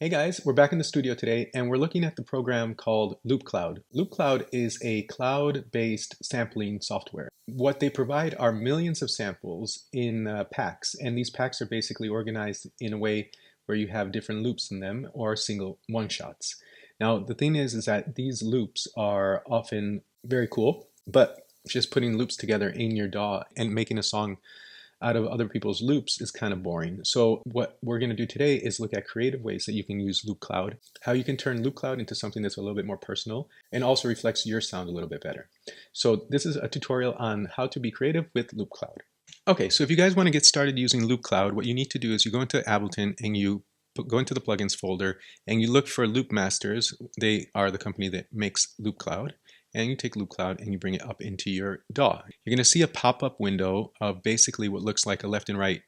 Hey guys, we're back in the studio today and we're looking at the program called Loopcloud. Loopcloud is a cloud-based sampling software. What they provide are millions of samples in packs, and these packs are basically organized in a way where you have different loops in them or single one-shots. Now, the thing is that these loops are often very cool, but just putting loops together in your DAW and making a song out of other people's loops is kind of boring. So what we're going to do today is look at creative ways that you can use Loopcloud, how you can turn Loopcloud into something that's a little bit more personal and also reflects your sound a little bit better. So this is a tutorial on how to be creative with Loopcloud. Okay, so if you guys want to get started using Loopcloud, what you need to do is you go into Ableton and you go into the plugins folder and you look for Loop Masters. They are the company that makes Loopcloud. And you take Loopcloud and you bring it up into your DAW. You're going to see a pop-up window of basically what looks like a left and right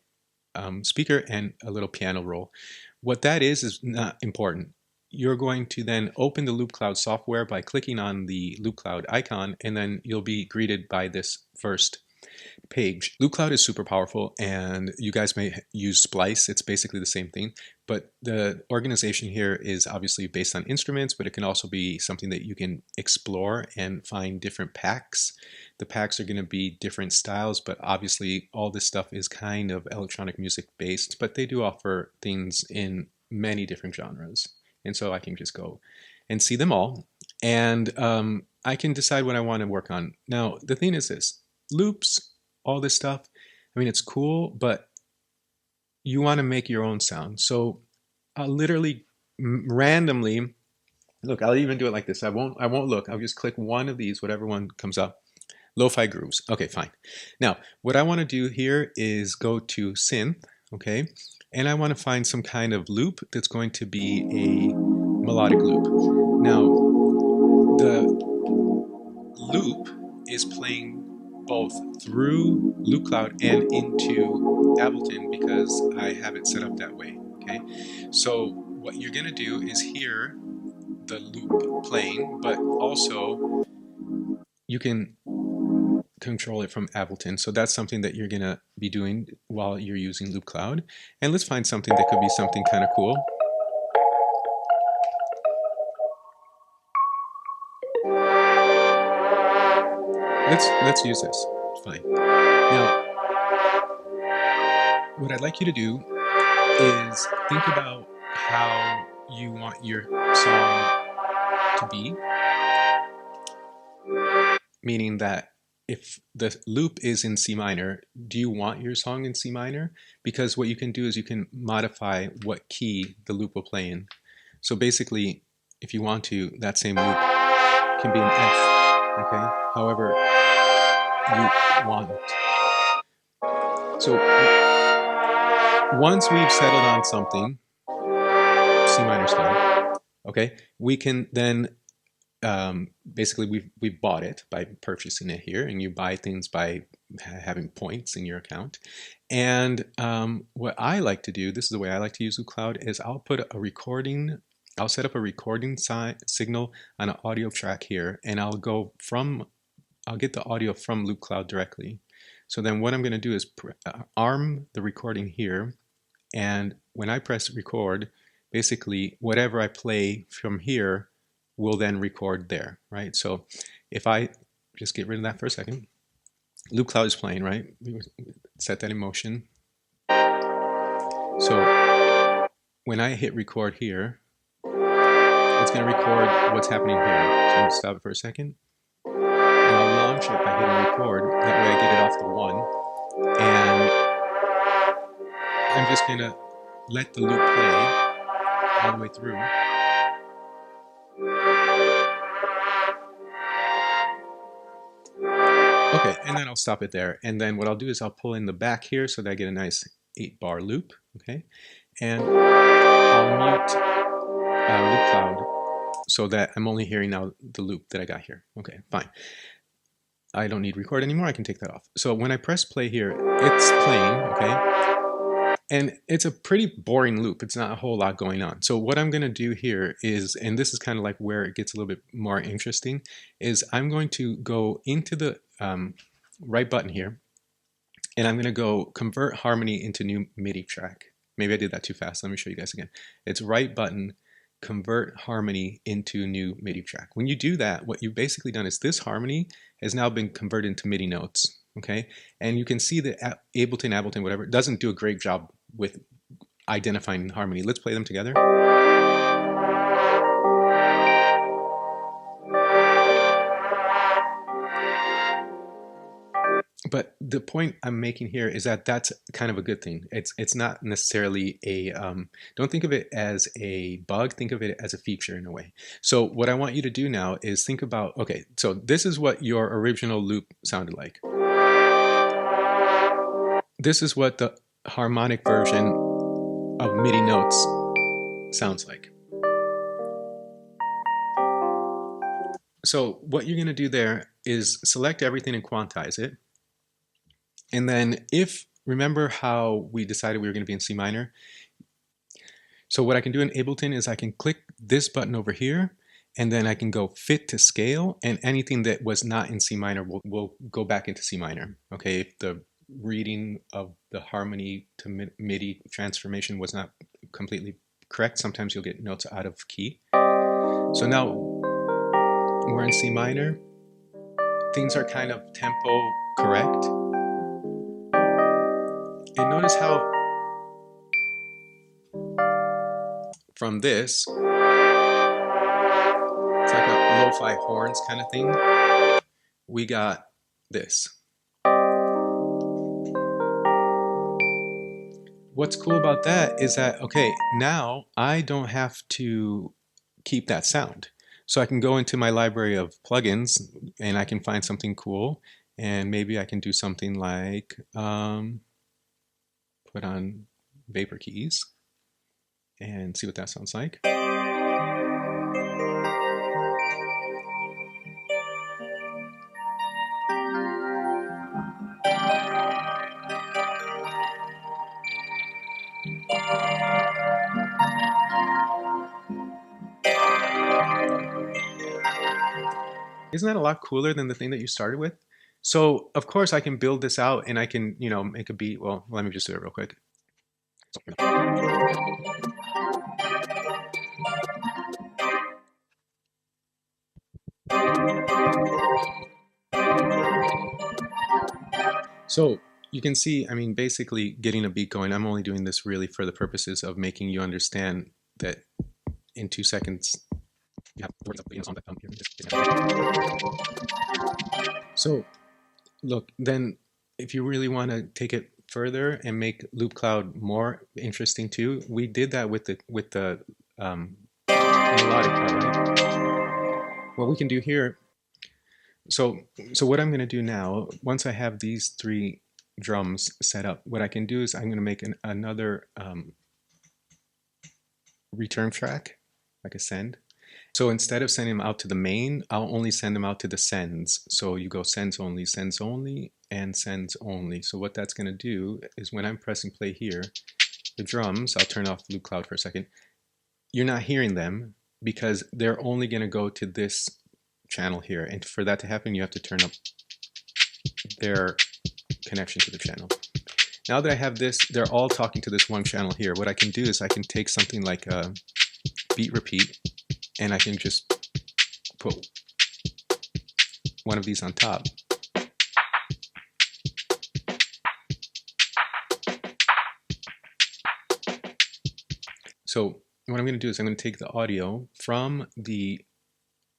speaker and a little piano roll. What that is not important. You're going to then open the Loopcloud software by clicking on the Loopcloud icon, and then you'll be greeted by this first page. Loopcloud is super powerful, and you guys may use Splice. It's basically the same thing, but the organization here is obviously based on instruments, but it can also be something that you can explore and find different packs. The packs are going to be different styles, but obviously all this stuff is kind of electronic music based, but they do offer things in many different genres. And so I can just go and see them all, and I can decide what I want to work on. Now, the thing is this. Loops, all this stuff, I mean, it's cool, but you want to make your own sound. So I'll literally randomly, look, I'll even do it like this. I won't look. I'll just click one of these, whatever one comes up. Lo-fi grooves. Okay, fine. Now, what I want to do here is go to synth, okay? And I want to find some kind of loop that's going to be a melodic loop. Now, the loop is playing both through Loopcloud and into Ableton because I have it set up that way, okay? So what you're gonna do is hear the loop playing, but also you can control it from Ableton. So that's something that you're gonna be doing while you're using Loopcloud. And let's find something that could be something kind of cool. Let's use this. Fine. Now, what I'd like you to do is think about how you want your song to be. Meaning that if the loop is in C minor, do you want your song in C minor? Because what you can do is you can modify what key the loop will play in. So basically, if you want to, that same loop can be an F, okay? However you want it. So once we've settled on something, C minor's fine, okay? We can then basically we've bought it by purchasing it here, and you buy things by having points in your account. And what I like to do, this is the way I like to use Loopcloud, is I'll set up a recording signal on an audio track here, and I'll get the audio from Loopcloud directly. So then what I'm going to do is arm the recording here, and when I press record, basically whatever I play from here will then record there, right? So if I just get rid of that for a second, Loopcloud is playing, right? We set that in motion. So when I hit record here, it's going to record what's happening here. So I'm going to stop it for a second. And I'll launch it by hitting record. That way I get it off the one. And I'm just going to let the loop play all the way through. Okay, and then I'll stop it there. And then what I'll do is I'll pull in the back here so that I get a nice 8-bar loop, okay? And I'll mute Loopcloud so that I'm only hearing now the loop that I got here. Okay, fine. I don't need record anymore, I can take that off. So when I press play here, it's playing, okay? And it's a pretty boring loop. It's not a whole lot going on. So what I'm going to do here is, and this is kind of like where it gets a little bit more interesting, is I'm going to go into the right button here, and I'm going to go convert harmony into new MIDI track. maybe I did that too fast. Let me show you guys again. It's right button, convert harmony into new MIDI track. When you do that, what you've basically done is this harmony has now been converted into MIDI notes, okay? And you can see that Ableton, whatever, doesn't do a great job with identifying harmony. Let's play them together. But the point I'm making here is that that's kind of a good thing. It's not necessarily a, don't think of it as a bug, think of it as a feature in a way. So what I want you to do now is think about, okay, so this is what your original loop sounded like. This is what the harmonic version of MIDI notes sounds like. So what you're going to do there is select everything and quantize it. And then remember how we decided we were going to be in C minor? So what I can do in Ableton is I can click this button over here, and then I can go fit to scale, and anything that was not in C minor will go back into C minor. Okay, if the reading of the harmony to MIDI transformation was not completely correct, sometimes you'll get notes out of key. So now we're in C minor. Things are kind of tempo correct. And notice how from this, it's like a lo-fi horns kind of thing, we got this. What's cool about that is that, okay, now I don't have to keep that sound. So I can go into my library of plugins and I can find something cool, and maybe I can do something like put on vapor keys and see what that sounds like. Isn't that a lot cooler than the thing that you started with? So of course I can build this out and I can, you know, make a beat. Well, let me just do it real quick. So you can see, I mean, basically getting a beat going, I'm only doing this really for the purposes of making you understand that in 2 seconds, you have words of on that. So look, then if you really want to take it further and make Loopcloud more interesting too, we did that with the melodic part, right? What we can do here, so what I'm going to do now, once I have these 3 drums set up, what I can do is I'm going to make another return track, like a send. So instead of sending them out to the main, I'll only send them out to the sends. So you go sends only, and sends only. So what that's going to do is when I'm pressing play here, the drums, I'll turn off Loopcloud for a second, you're not hearing them because they're only going to go to this channel here. And for that to happen, you have to turn up their connection to the channel. Now that I have this, they're all talking to this one channel here. What I can do is I can take something like a beat repeat, and I can just put one of these on top. So what I'm going to do is I'm going to take the audio from the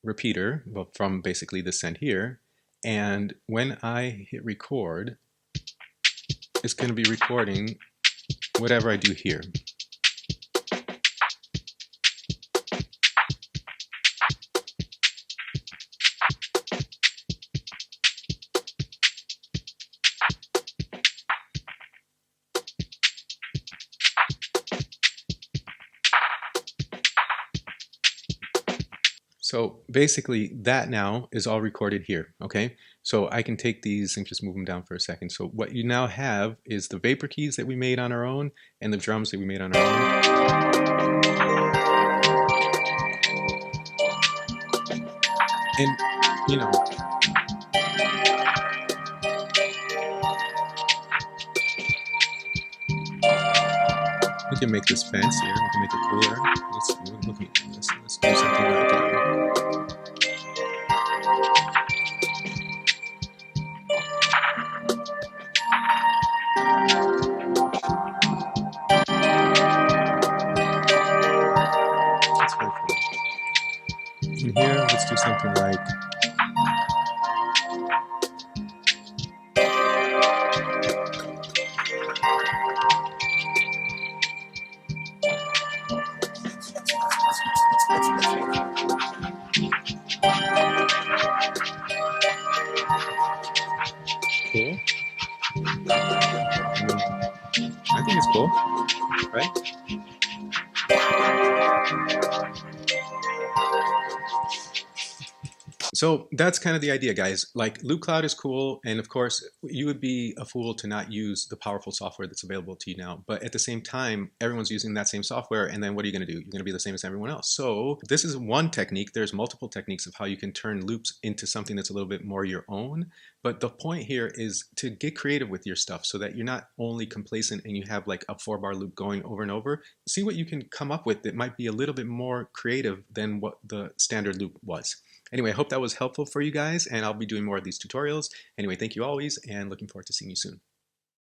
repeater, well, from basically the send here, and when I hit record, it's going to be recording whatever I do here. So basically that now is all recorded here, okay? So I can take these and just move them down for a second. So what you now have is the vapor keys that we made on our own and the drums that we made on our own. And, you know, We can make this fancier. We can make it cooler. Let's do something like That's kind of cool. In here, let's do something like cool. I think it's cool, right? So that's kind of the idea, guys. Like, Loopcloud is cool, and of course, you would be a fool to not use the powerful software that's available to you now. But at the same time, everyone's using that same software, and then what are you going to do? You're going to be the same as everyone else. So this is one technique. There's multiple techniques of how you can turn loops into something that's a little bit more your own. But the point here is to get creative with your stuff so that you're not only complacent and you have like a 4-bar loop going over and over. See what you can come up with that might be a little bit more creative than what the standard loop was. Anyway, I hope that was helpful for you guys, and I'll be doing more of these tutorials. Anyway, thank you always, and looking forward to seeing you soon.